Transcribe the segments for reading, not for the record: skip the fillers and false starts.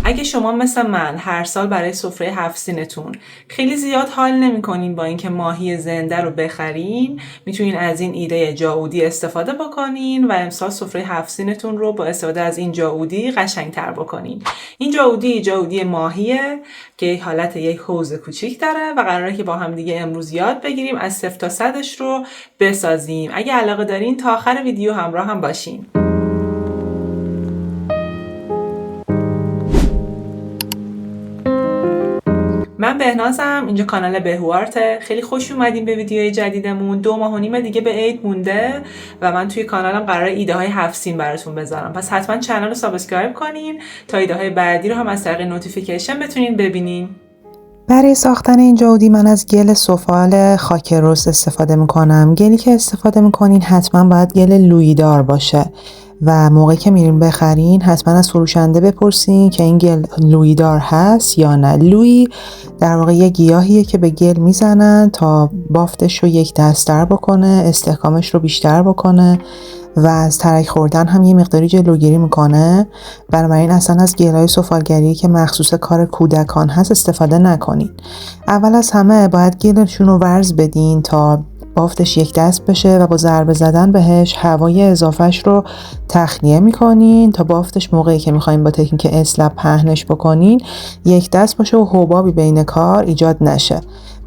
اگه شما مثل من هر سال برای سفره 7 سینتون خیلی زیاد حال نمی‌کنین با اینکه ماهی زنده رو بخرین، میتونین از این ایده جاودی استفاده بکنین و امسال سفره 7 سینتون رو با استفاده از این جاودی قشنگ‌تر بکنین. این جاودی ماهیه که حالت یک حوض کوچیک داره و قراره که با هم دیگه امروز یاد بگیریم از 0 تا 100ش رو بسازیم. اگه علاقه دارین تا آخر ویدیو همراه هم باشین. من بهنازم، اینجا کانال بهوارته. خیلی خوش اومدین به ویدیوی جدیدمون. 2.5 ماه دیگه به عید مونده و من توی کانالم قراره ایده های 7 سین براتون بذارم. پس حتما کانال رو سابسکرایب کنین تا ایده های بعدی رو هم از طریق نوتیفیکیشن بتونین ببینین. برای ساختن این جاودی من از گل سفال خاک رس استفاده میکنم. گلی که استفاده میکنین حتما باید گل لویدار باشه و موقعی که میرین بخرین حتما از فروشنده بپرسین که این گل لویدار هست یا نه. لویی در واقع یه گیاهیه که به گل میزنن تا بافتش رو یک دست‌تر بکنه، استحکامش رو بیشتر بکنه و از ترک خوردن هم یه مقداری جلوگیری میکنه. بنابراین اصلا از گل‌های سفالگری که مخصوص کار کودکان هست استفاده نکنین. اول از همه باید گلشون رو ورز بدین تا بافتش یک دست بشه و با ضربه زدن بهش هوای اضافهش رو تخلیه میکنین تا بافتش موقعی که میخواین با تکنیک اسلپ پهنش بکنین یک دست باشه و حبابی بین کار ایجاد نشه.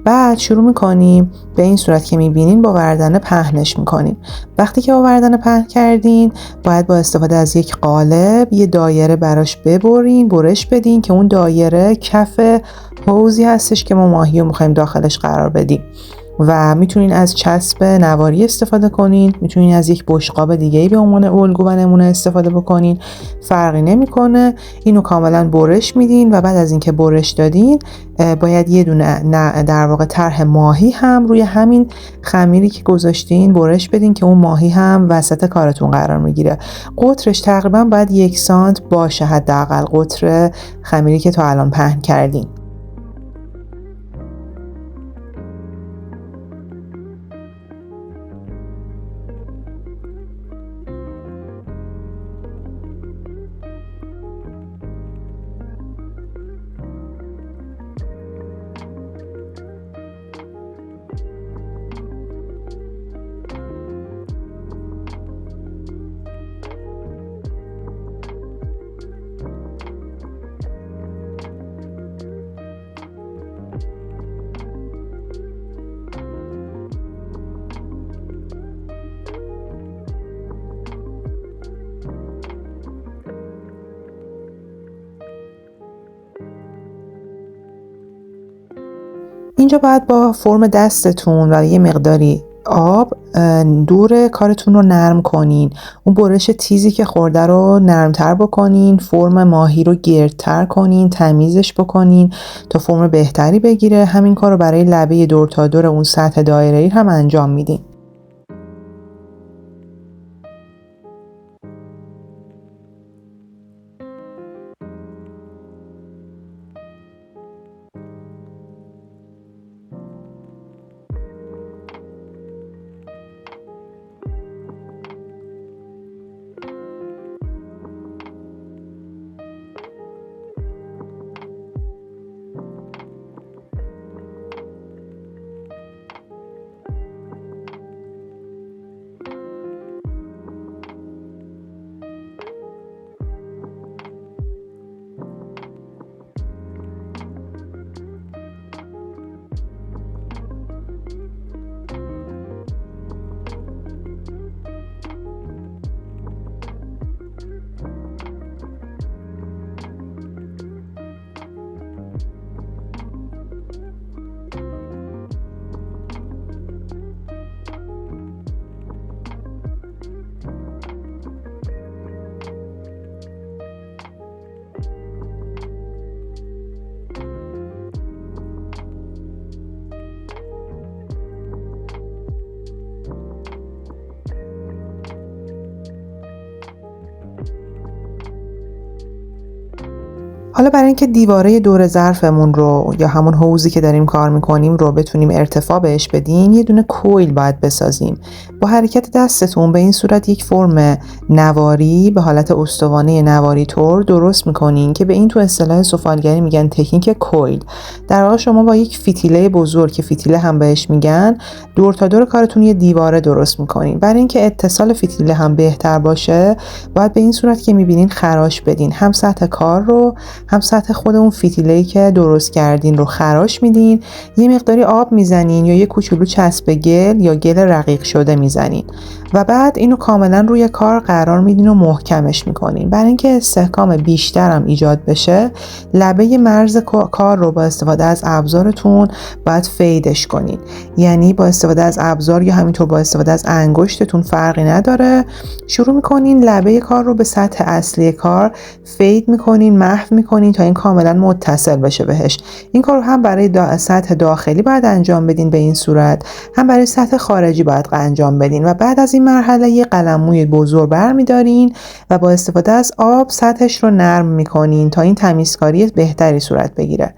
بعد شروع میکنیم به این صورت که میبینین با وردنه پهنش میکنیم. وقتی که با وردنه پهن کردین باید با استفاده از یک قالب یه دایره براش ببرین، برش بدین که اون دایره کف حوضی هستش که ما ماهی رو میخوایم داخلش قرار بدیم و میتونین از چسب نواری استفاده کنین، میتونین از یک بشقاب دیگه‌ای به عنوان الگو و نمونه استفاده بکنین، فرقی نمیکنه. اینو کاملا برش میدین و بعد از اینکه برش دادین باید یه دونه در واقع طرح ماهی هم روی همین خمیری که گذاشتین برش بدین که اون ماهی هم وسط کارتون قرار میگیره. قطرش تقریبا باید 1 سانت باشه حداقل قطر خمیری که تا الان پهن کردین. اینجا باید با فرم دستتون و یه مقداری آب دور کارتون رو نرم کنین. اون برش تیزی که خورده رو نرمتر بکنین، فرم ماهی رو گردتر کنین، تمیزش بکنین تا فرم بهتری بگیره. همین کار رو برای لبه دور تا دور اون سطح دایره‌ای هم انجام میدین. حالا برای اینکه دیواره دور ظرفمون رو یا همون حوضی که داریم کار میکنیم رو بتونیم ارتفاع بهش بدیم، یه دونه کویل باید بسازیم. با حرکت دستتون به این صورت یک فرم نواری به حالت استوانه نواری طور درست میکنین که به این تو اصطلاح سفالگری میگن تکنیک کویل. در واقع شما با یک فتیله بزرگ که فتیله هم بهش میگن، دور تا دور کارتون یه دیواره درست میکنین. برای اینکه اتصال فتیله هم بهتر باشه، باید به این صورت که میبینین خراش بدین، هم سطح کار رو هم سطح خود اون فتیله‌ای که درست کردین رو خراش میدین. یه مقداری آب میزنین یا یه کوچولو چسب گل یا گل رقیق شده میزنین و بعد اینو کاملا روی کار قرار میدین و محکمش میکنین. برای اینکه استحکام بیشتر هم ایجاد بشه، لبه مرز کار رو با استفاده از ابزارتون باید فیدش کنین. یعنی با استفاده از ابزار یا همینطور با استفاده از انگشتتون فرقی نداره، شروع میکنین لبه کار رو به سطح اصلی کار فید میکنین، محو میکنین تا این کاملا متصل بشه بهش. این کار رو هم برای سطح داخلی باید انجام بدین به این صورت، هم برای سطح خارجی باید انجام بدین و بعد از این مرحله یه قلمموی بزرگ برمیدارین و با استفاده از آب سطحش رو نرم میکنین تا این تمیزکاری بهتری صورت بگیره.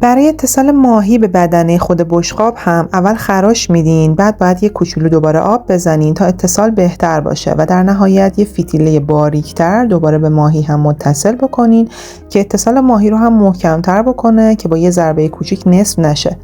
برای اتصال ماهی به بدنه خود بشقاب هم اول خراش میدین، بعد باید یه کوچولو دوباره آب بزنین تا اتصال بهتر باشه و در نهایت یه فتیله باریکتر دوباره به ماهی هم متصل بکنین که اتصال ماهی رو هم محکمتر بکنه که با یه ضربه کوچیک نصف نشه.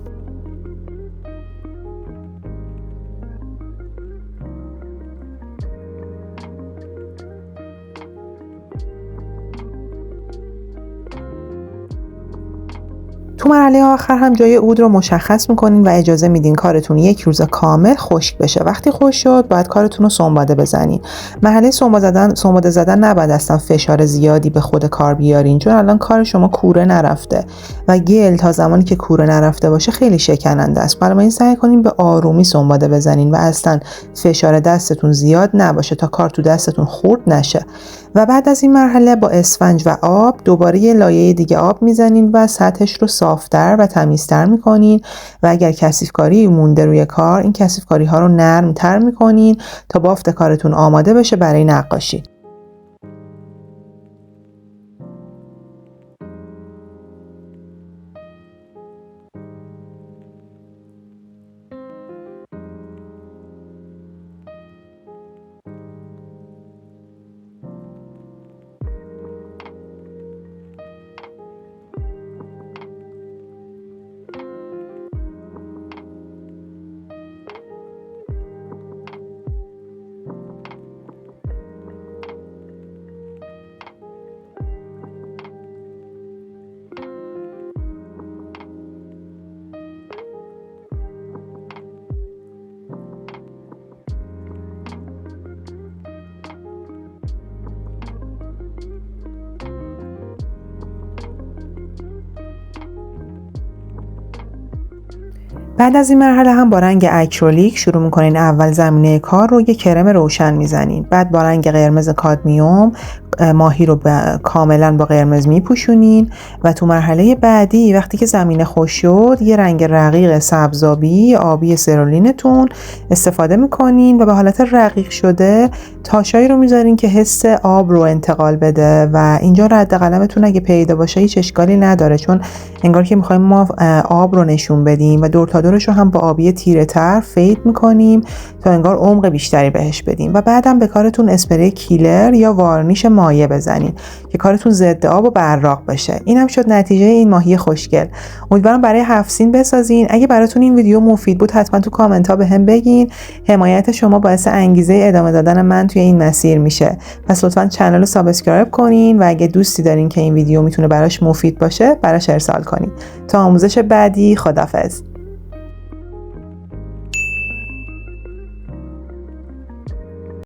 تو مرحله آخر هم جای عود رو مشخص میکنین و اجازه میدین کارتون یک روز کامل خشک بشه. وقتی خشک شد باید کارتون رو سنباده بزنین. مرحله سنباده زدن نباید اصلا فشار زیادی به خود کار بیارین، چون الان کار شما کوره نرفته و گل تا زمانی که کوره نرفته باشه خیلی شکننده است. بنابراین سعی کنین به آرومی سنباده بزنین و اصلا فشار دستتون زیاد نباشه تا کار تو دستتون خورد نشه. و بعد از این مرحله با اسفنج و آب دوباره یه لایه دیگه آب میزنین و سطحش رو صافتر و تمیزتر میکنین و اگر کثیفکاری مونده روی کار، این کثیفکاری ها رو نرمتر میکنین تا بافت کارتون آماده بشه برای نقاشی. بعد از این مرحله هم با رنگ اکریلیک شروع میکنین. اول زمینه کار رو یه کرم روشن میزنین، بعد با رنگ قرمز کادمیوم ماهی رو کاملا با قرمز میپوشونین و تو مرحله بعدی وقتی که زمینه خوش شد یه رنگ رقیق سبزابی آبی سرولینتون استفاده میکنین و به حالت رقیق شده تاشایی رو میذارین که حس آب رو انتقال بده و اینجا رد قلمتون اگه پیدا باشه هیچ اشکالی نداره، چون انگار که میخوایم ما آب رو نشون بدیم و دور تا دورش رو هم با آبی تیره تر فید میکنیم تا انگار عمق بیشتری بهش بدیم و بعدم به کارتون اسپری کیلر یا وارنیش مایع بزنین که کارتون ضد آب و براق بشه. اینم شد نتیجه این ماهی خوشگل. امیدوارم برای 7 سین بسازین. اگه براتون این ویدیو مفید بود حتما تو کامنت ها بهم بگین. حمایت شما باعث انگیزه ادامه دادن من توی این مسیر میشه. پس لطفاً کانال رو سابسکرایب کنین و اگه دوستی دارین که این ویدیو میتونه براش مفید باشه براش ارسال کنین. تا آموزش بعدی، خدافظ.